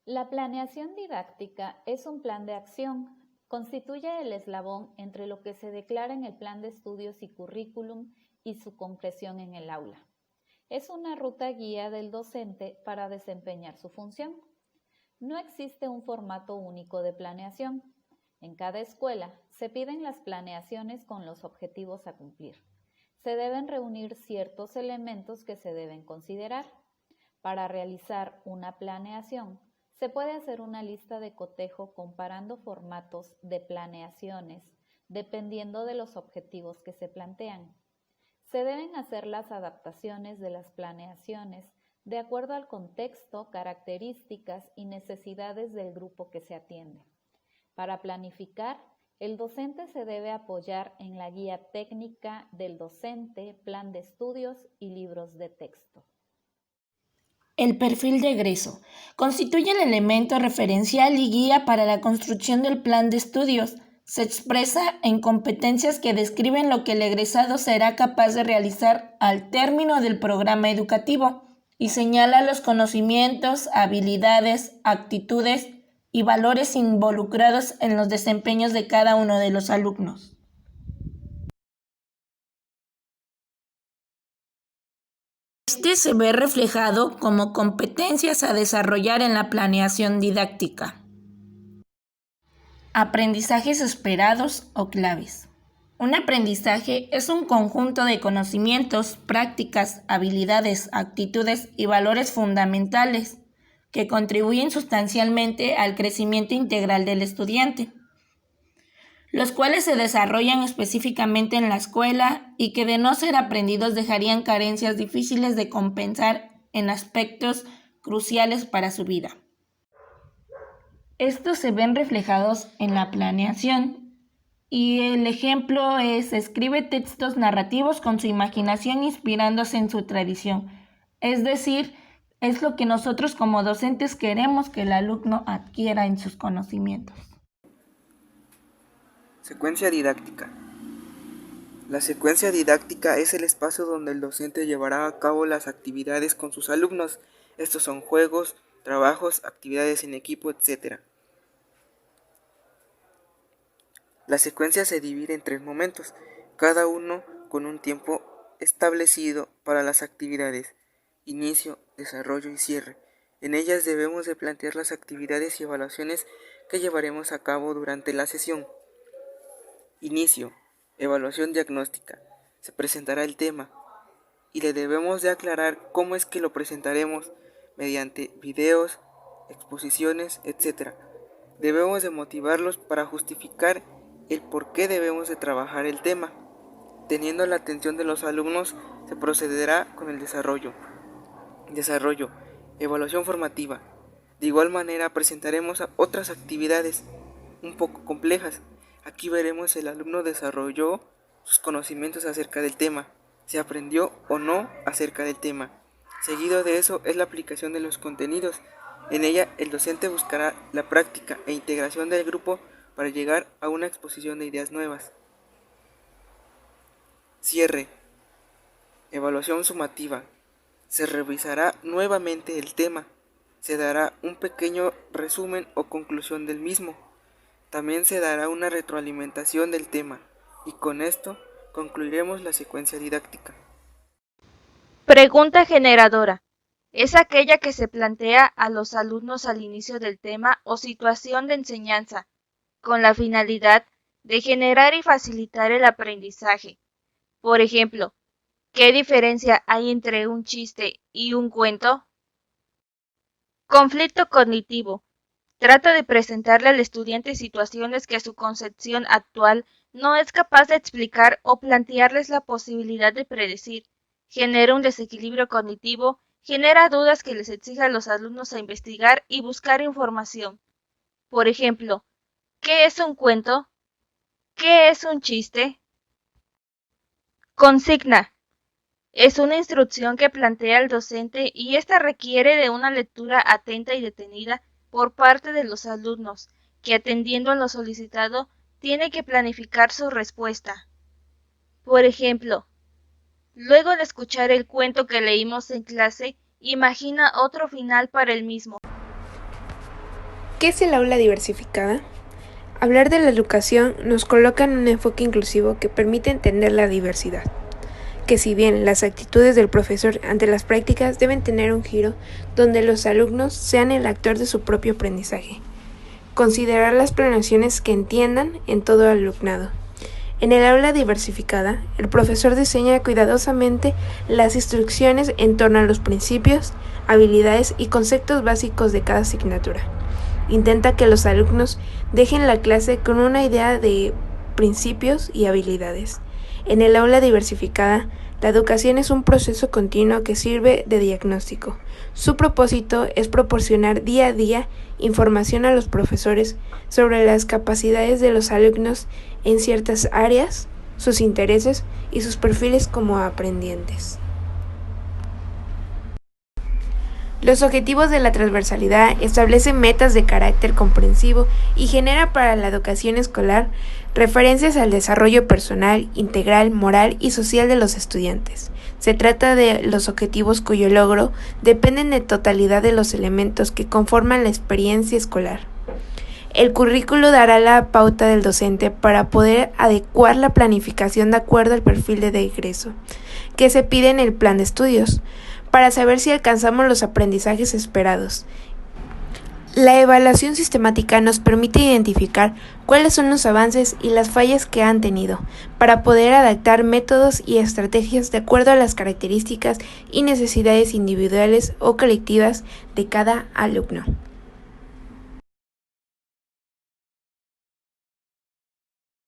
La planeación didáctica es un plan de acción. Constituye el eslabón entre lo que se declara en el plan de estudios y currículum y su concreción en el aula. Es una ruta guía del docente para desempeñar su función. No existe un formato único de planeación. En cada escuela se piden las planeaciones con los objetivos a cumplir. Se deben reunir ciertos elementos que se deben considerar. Para realizar una planeación, se puede hacer una lista de cotejo comparando formatos de planeaciones dependiendo de los objetivos que se plantean. Se deben hacer las adaptaciones de las planeaciones de acuerdo al contexto, características y necesidades del grupo que se atiende. Para planificar, el docente se debe apoyar en la guía técnica del docente, plan de estudios y libros de texto. El perfil de egreso constituye el elemento referencial y guía para la construcción del plan de estudios. Se expresa en competencias que describen lo que el egresado será capaz de realizar al término del programa educativo y señala los conocimientos, habilidades, actitudes y valores involucrados en los desempeños de cada uno de los alumnos. Este se ve reflejado como competencias a desarrollar en la planeación didáctica. Aprendizajes esperados o claves. Un aprendizaje es un conjunto de conocimientos, prácticas, habilidades, actitudes y valores fundamentales que contribuyen sustancialmente al crecimiento integral del estudiante, los cuales se desarrollan específicamente en la escuela y que de no ser aprendidos dejarían carencias difíciles de compensar en aspectos cruciales para su vida. Estos se ven reflejados en la planeación y el ejemplo es: escribe textos narrativos con su imaginación inspirándose en su tradición. Es decir, es lo que nosotros como docentes queremos que el alumno adquiera en sus conocimientos. Secuencia didáctica. La secuencia didáctica es el espacio donde el docente llevará a cabo las actividades con sus alumnos. Estos son juegos, trabajos, actividades en equipo, etc. La secuencia se divide en 3 momentos, cada uno con un tiempo establecido para las actividades: inicio, desarrollo y cierre. En ellas debemos de plantear las actividades y evaluaciones que llevaremos a cabo durante la sesión. Inicio. Evaluación diagnóstica. Se presentará el tema y le debemos de aclarar cómo es que lo presentaremos mediante videos, exposiciones, etc. Debemos de motivarlos para justificar el por qué debemos de trabajar el tema. Teniendo la atención de los alumnos, se procederá con el desarrollo. Desarrollo. Evaluación formativa. De igual manera presentaremos otras actividades un poco complejas. Aquí veremos si el alumno desarrolló sus conocimientos acerca del tema, si aprendió o no acerca del tema. Seguido de eso es la aplicación de los contenidos. En ella el docente buscará la práctica e integración del grupo para llegar a una exposición de ideas nuevas. Cierre. Evaluación sumativa. Se revisará nuevamente el tema. Se dará un pequeño resumen o conclusión del mismo. También se dará una retroalimentación del tema y con esto concluiremos la secuencia didáctica. Pregunta generadora. Es aquella que se plantea a los alumnos al inicio del tema o situación de enseñanza, con la finalidad de generar y facilitar el aprendizaje. Por ejemplo, ¿qué diferencia hay entre un chiste y un cuento? Conflicto cognitivo. Trata de presentarle al estudiante situaciones que su concepción actual no es capaz de explicar o plantearles la posibilidad de predecir. Genera un desequilibrio cognitivo, genera dudas que les exige a los alumnos a investigar y buscar información. Por ejemplo, ¿qué es un cuento? ¿Qué es un chiste? Consigna. Es una instrucción que plantea el docente y esta requiere de una lectura atenta y detenida por parte de los alumnos, que atendiendo a lo solicitado, tiene que planificar su respuesta. Por ejemplo, luego de escuchar el cuento que leímos en clase, imagina otro final para el mismo. ¿Qué es el aula diversificada? Hablar de la educación nos coloca en un enfoque inclusivo que permite entender la diversidad, que si bien las actitudes del profesor ante las prácticas deben tener un giro donde los alumnos sean el actor de su propio aprendizaje, considerar las planeaciones que entiendan en todo alumnado. En el aula diversificada, el profesor diseña cuidadosamente las instrucciones en torno a los principios, habilidades y conceptos básicos de cada asignatura. Intenta que los alumnos dejen la clase con una idea de principios y habilidades. En el aula diversificada, la educación es un proceso continuo que sirve de diagnóstico. Su propósito es proporcionar día a día información a los profesores sobre las capacidades de los alumnos en ciertas áreas, sus intereses y sus perfiles como aprendientes. Los objetivos de la transversalidad establecen metas de carácter comprensivo y genera para la educación escolar referencias al desarrollo personal, integral, moral y social de los estudiantes. Se trata de los objetivos cuyo logro dependen de totalidad de los elementos que conforman la experiencia escolar. El currículo dará la pauta del docente para poder adecuar la planificación de acuerdo al perfil de egreso que se pide en el plan de estudios, para saber si alcanzamos los aprendizajes esperados. La evaluación sistemática nos permite identificar cuáles son los avances y las fallas que han tenido, para poder adaptar métodos y estrategias de acuerdo a las características y necesidades individuales o colectivas de cada alumno.